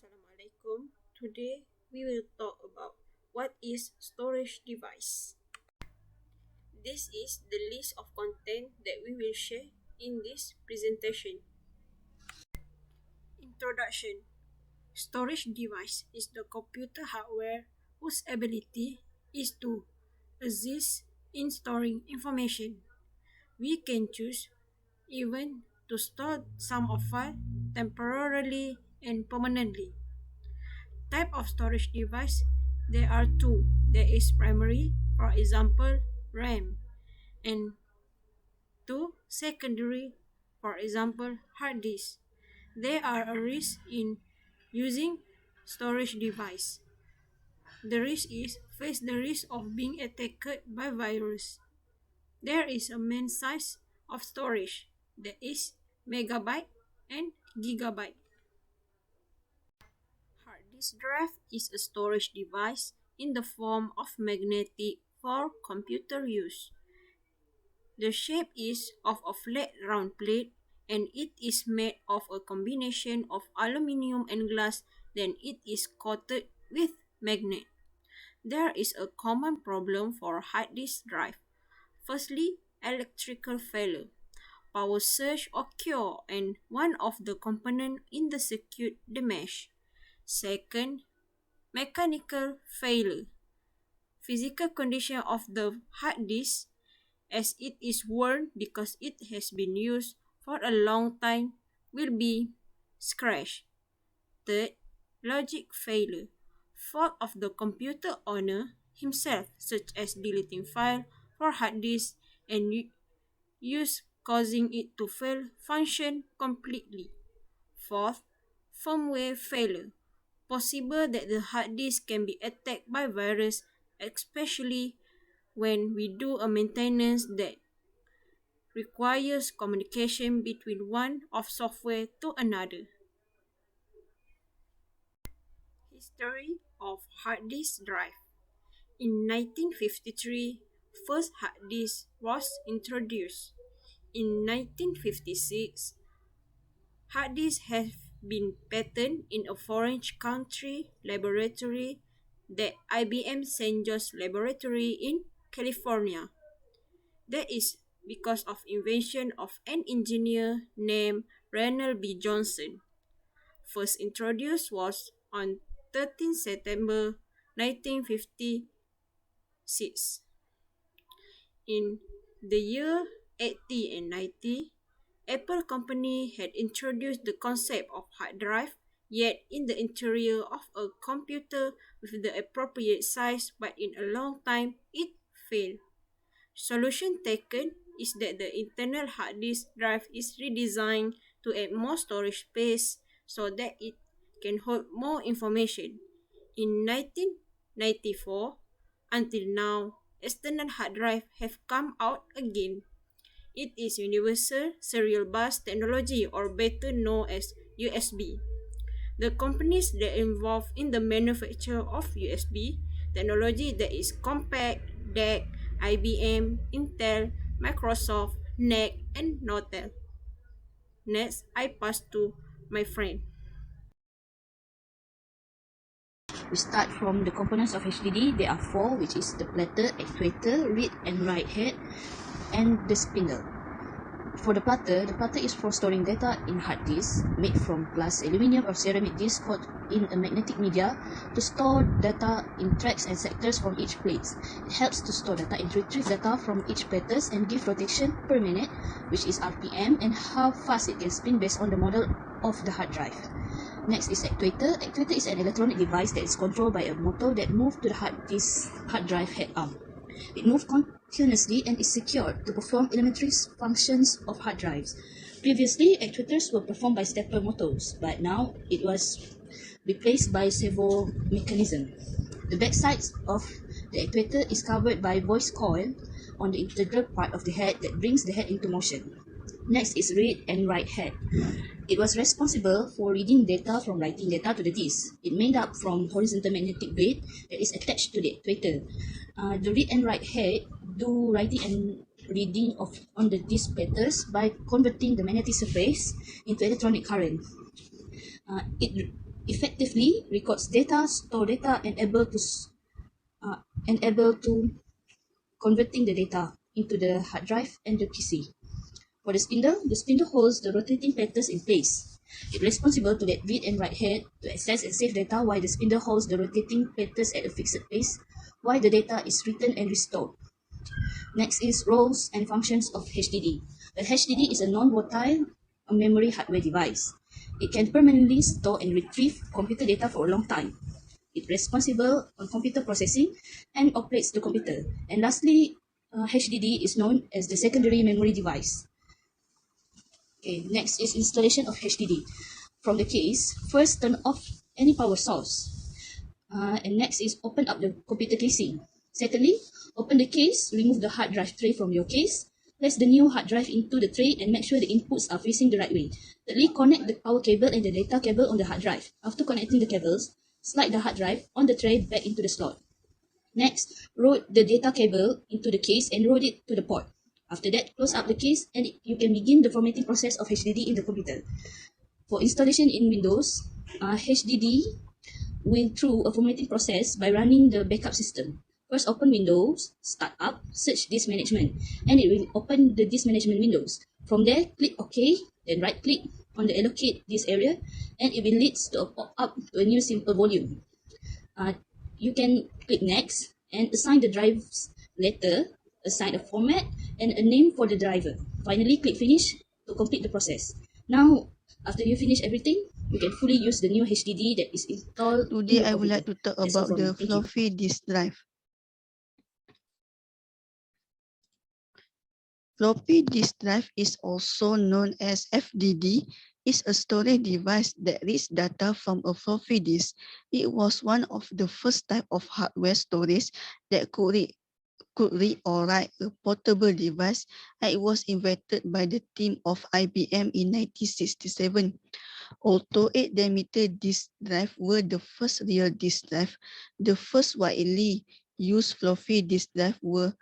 Assalamualaikum. Today we will talk about what is storage device. This is the list of content that we will share in this presentation. Introduction. Storage device is the computer hardware whose ability is to assist in storing information. We can choose even to store some of file temporarily and permanently. Type of storage device, there are two. There is primary, for example, RAM, and two secondary, for example, hard disk. There are a risk in using storage device. The risk is face the risk of being attacked by virus. There is a main size of storage, that is megabyte and gigabyte. Hard disk drive is a storage device in the form of magnetic for computer use. The shape is of a flat round plate and it is made of a combination of aluminium and glass, then it is coated with magnet. There is a common problem for hard disk drive. Firstly, electrical failure. Power surge occur and one of the components in the circuit damaged. Second, mechanical failure. Physical condition of the hard disk as it is worn because it has been used for a long time will be scratched. Third, logic failure. Fault of the computer owner himself, such as deleting file for hard disk and use causing it to fail function completely. Fourth, firmware failure. Possible that the hard disk can be attacked by virus, especially when we do a maintenance that requires communication between one of software to another. History of hard disk drive. In 1953, first hard disk was introduced. In 1956, hard disks have been patented in a foreign country laboratory, the IBM St. George Laboratory in California. That is because of invention of an engineer named Reynold B. Johnson. First introduced was on 13 September 1956. In the year 80 and 90, Apple company had introduced the concept of hard drive, yet in the interior of a computer with the appropriate size, but in a long time it failed. Solution taken is that the internal hard disk drive is redesigned to add more storage space so that it can hold more information. In 1994, until now, external hard drive have come out again. It is Universal Serial Bus Technology, or better known as USB. The companies that are involved in the manufacture of USB technology, that is Compaq, DEC, IBM, Intel, Microsoft, NEC, and Nortel. Next, I pass to my friend. We start from the components of HDD. There are four, which is the platter, actuator, read and write head, and the spindle. For the platter is for storing data in hard disk made from glass, aluminum, or ceramic disc coated in a magnetic media to store data in tracks and sectors from each plate. It helps to store data and retrieve data from each platters and give rotation per minute, which is RPM, and how fast it can spin based on the model of the hard drive. Next is actuator. Actuator is an electronic device that is controlled by a motor that moves to the hard drive head arm. It moves continuously and is secured to perform elementary functions of hard drives. Previously, actuators were performed by stepper motors, but now it was replaced by servo mechanism. The backside of the actuator is covered by voice coil on the integral part of the head that brings the head into motion. Next is read and write head. It was responsible for reading data from writing data to the disk. It made up from horizontal magnetic plate that is attached to the actuator. The read and write head do writing and reading on the disk platters by converting the magnetic surface into electronic current. It effectively safely, records data, store data, and able to converting the data into the hard drive and the PC. For the spindle holds the rotating platters in place. It's responsible to let read and write head to access and save data while the spindle holds the rotating platters at a fixed pace while the data is written and restored. Next is roles and functions of HDD. A HDD is a non-volatile memory hardware device. It can permanently store and retrieve computer data for a long time. It's responsible on computer processing and operates the computer. And lastly, HDD is known as the secondary memory device. Okay, next is installation of HDD. From the case, first turn off any power source. And next is open up the computer casing. Secondly, open the case, remove the hard drive tray from your case, place the new hard drive into the tray and make sure the inputs are facing the right way. Thirdly, connect the power cable and the data cable on the hard drive. After connecting the cables, slide the hard drive on the tray back into the slot. Next, route the data cable into the case and route it to the port. After that, close up the case and you can begin the formatting process of HDD in the computer. For installation in Windows, HDD will through a formatting process by running the backup system. First, open Windows, start up, search disk management, and it will open the disk management windows. From there, click OK, then right click on the allocate disk area, and it will lead to a pop-up to a new simple volume. You can click next and assign the drive's letter, assign a format, and a name for the driver. Finally, click finish to complete the process. Now, after you finish everything, you can fully use the new HDD that is installed in Today, your I would computer. like to talk That's all about from me. the Thank you. floppy disk drive. Floppy disk drive is also known as FDD, is a storage device that reads data from a floppy disk. It was one of the first type of hardware storage that could read or write a portable device, and it was invented by the team of IBM in 1967. Although 8-diameter disk drive were the first real disk drive, the first widely used floppy disk drive were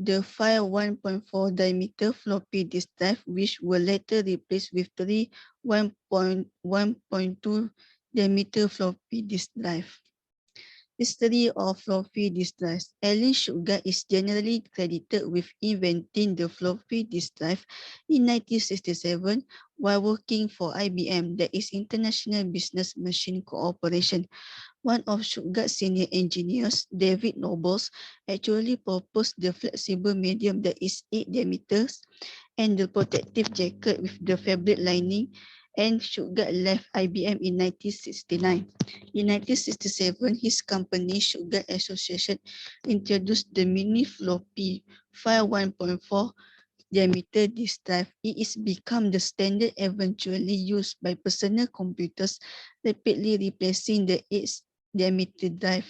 the 1.4 diameter floppy disk drive, which were later replaced with 1.2 diameter floppy disk drive. History of floppy disk drives. Alan Sugar is generally credited with inventing the floppy disk drive in 1967 while working for IBM, that is International Business Machine Corporation. One of Sugar's senior engineers, David Nobles, actually proposed the flexible medium that is 8 diameters and the protective jacket with the fabric lining, and Sugar left IBM in 1969. In 1967, his company, Sugar Association, introduced the mini floppy 1.4 diameter disk drive. It is become the standard eventually used by personal computers, rapidly replacing the 8 diameter drive.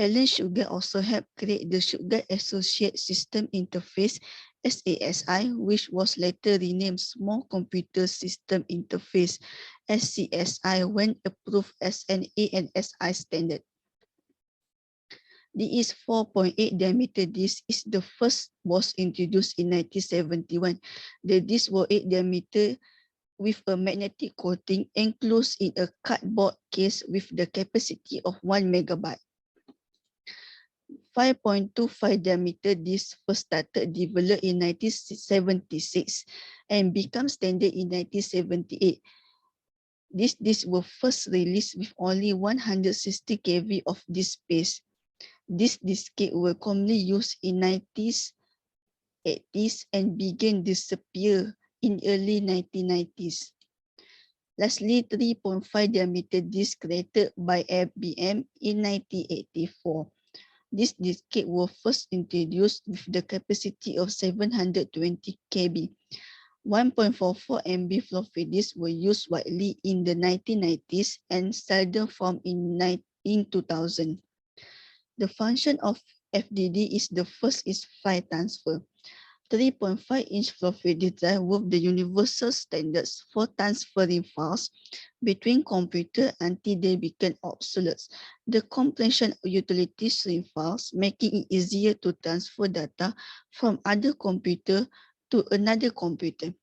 Alan Sugar also helped create the Sugar Associate System Interface (SASI), which was later renamed Small Computer System Interface (SCSI) when approved as an ANSI standard. The 4.8 diameter disc is the first was introduced in 1971. The disc was 8 diameter with a magnetic coating enclosed in a cardboard case with the capacity of 1 megabyte. 5.25 diameter disc first started developed in 1976 and became standard in 1978. These discs were first released with only 160 kb of disk space. These diskettes were commonly used in 90s, 80s and began disappear in early 1990s. Lastly, 3.5 diameter disc created by IBM in 1984. This diskette was first introduced with the capacity of 720 kb. 1.44 MB floppy disks were used widely in the 1990s and seldom found in 2000. The function of FDD is the first is file transfer. 3.5-inch floppy disk drive with the universal standards for transferring files between computers until they become obsolete. The compression utility stream files, making it easier to transfer data from other computer to another computer.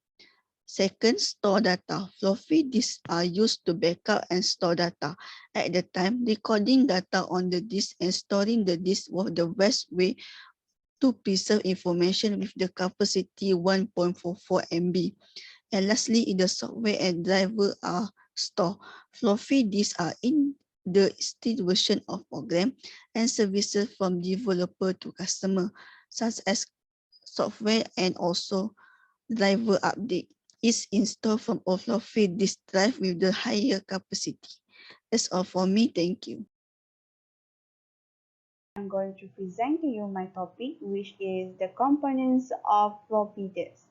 Second, store data. Floppy disks are used to backup and store data. At the time, recording data on the disk and storing the disk was the best way to preserve information with the capacity 1.44 MB. And lastly, the software and driver are stored. Floppy disks are in the state version of program and services from developer to customer, such as software and also driver update is installed from a floppy disk drive with the higher capacity. That's all for me. Thank you. I'm going to present to you my topic, which is the components of floppy disk.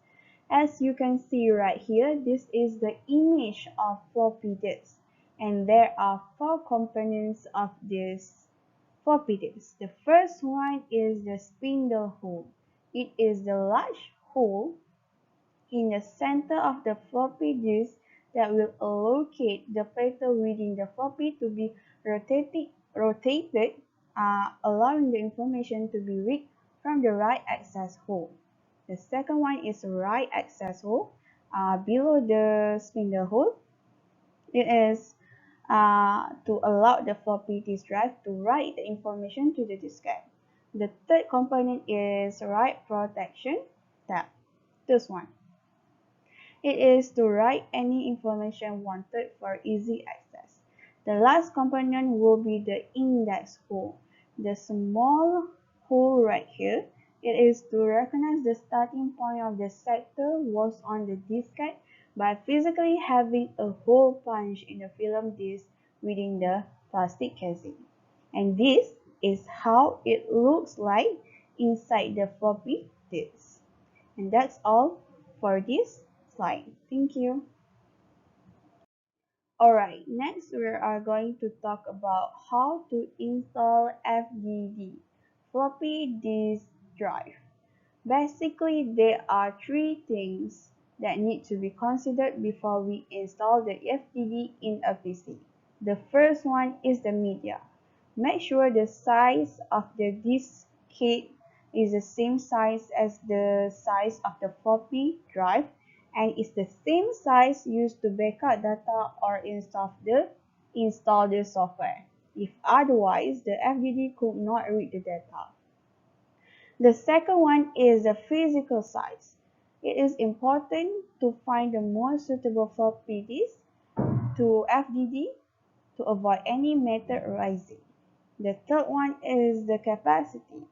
As you can see right here, this is the image of floppy disk, and there are four components of this floppy disk. The first one is the spindle hole. It is the large hole in the center of the floppy disk that will allocate the platter within the floppy to be rotated, allowing the information to be read from the right access hole. The second one is right access hole below the spindle hole. It is to allow the floppy disk drive to write the information to the diskette. The third component is write protection tab. This one. It is to write any information wanted for easy access. The last component will be the index hole. The small hole right here, it is to recognize the starting point of the sector was on the diskette by physically having a hole punched in the film disk within the plastic casing. And this is how it looks like inside the floppy disk. And that's all for this slide. Thank you. Alright, next we are going to talk about how to install FDD, floppy disk drive. Basically, there are three things that need to be considered before we install the FDD in a PC. The first one is the media. Make sure the size of the diskette is the same size as the size of the floppy drive and is the same size used to backup data or install the software. If otherwise, the FDD could not read the data. The second one is the physical size. It is important to find the most suitable floppy disk to FDD to avoid any metal rising. The third one is the capacity.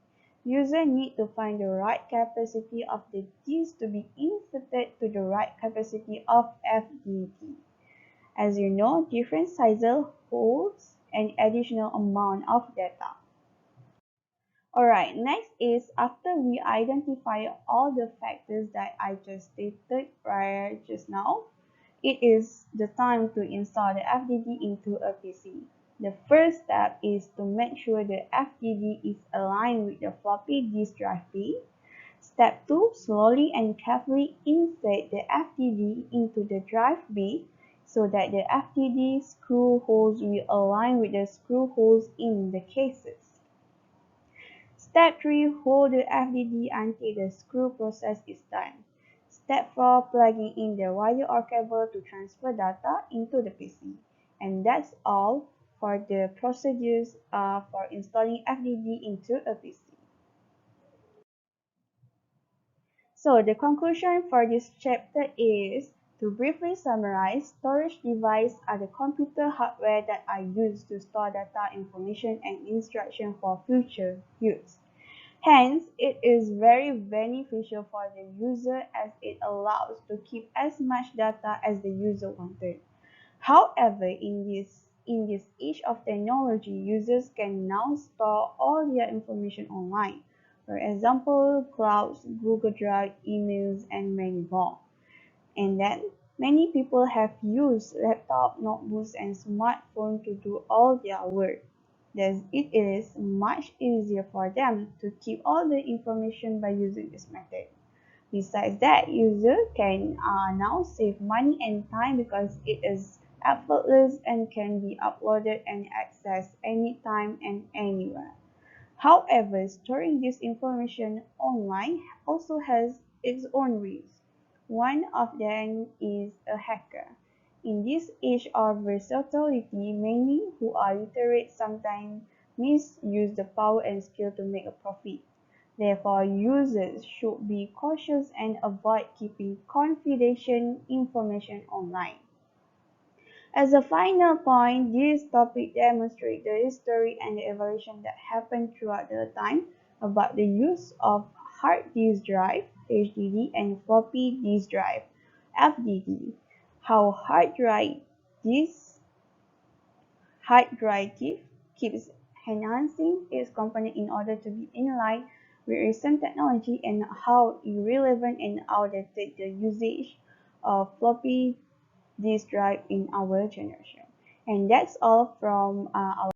Users need to find the right capacity of the disk to be inserted to the right capacity of FDD. As you know, different sizes holds an additional amount of data. Alright, next is after we identify all the factors that I just stated prior just now, it is the time to install the FDD into a PC. The first step is to make sure the FDD is aligned with the floppy disk drive B. Step 2, slowly and carefully insert the FDD into the drive B so that the FDD screw holes will align with the screw holes in the cases. Step 3, hold the FDD until the screw process is done. Step 4, plugging in the wire or cable to transfer data into the PC. And that's all for the procedures for installing FDD into a PC. So the conclusion for this chapter is, to briefly summarize, storage devices are the computer hardware that are used to store data, information, and instruction for future use. Hence, it is very beneficial for the user as it allows to keep as much data as the user wanted. However, in this age of technology, users can now store all their information online. For example, clouds, Google Drive, emails, and many more. And then, many people have used laptop, notebooks, and smartphones to do all their work. Thus, it is much easier for them to keep all the information by using this method. Besides that, users can now save money and time because it is effortless and can be uploaded and accessed anytime and anywhere. However, storing this information online also has its own risks. One of them is a hacker. In this age of versatility, many who are literate sometimes misuse the power and skill to make a profit. Therefore, users should be cautious and avoid keeping confidential information online. As a final point, this topic demonstrates the history and the evolution that happened throughout the time about the use of hard disk drive (HDD) and floppy disk drive (FDD), how hard drive keeps enhancing its component in order to be in line with recent technology, and how irrelevant and outdated the usage of floppy disk drive in our generation. And that's all from our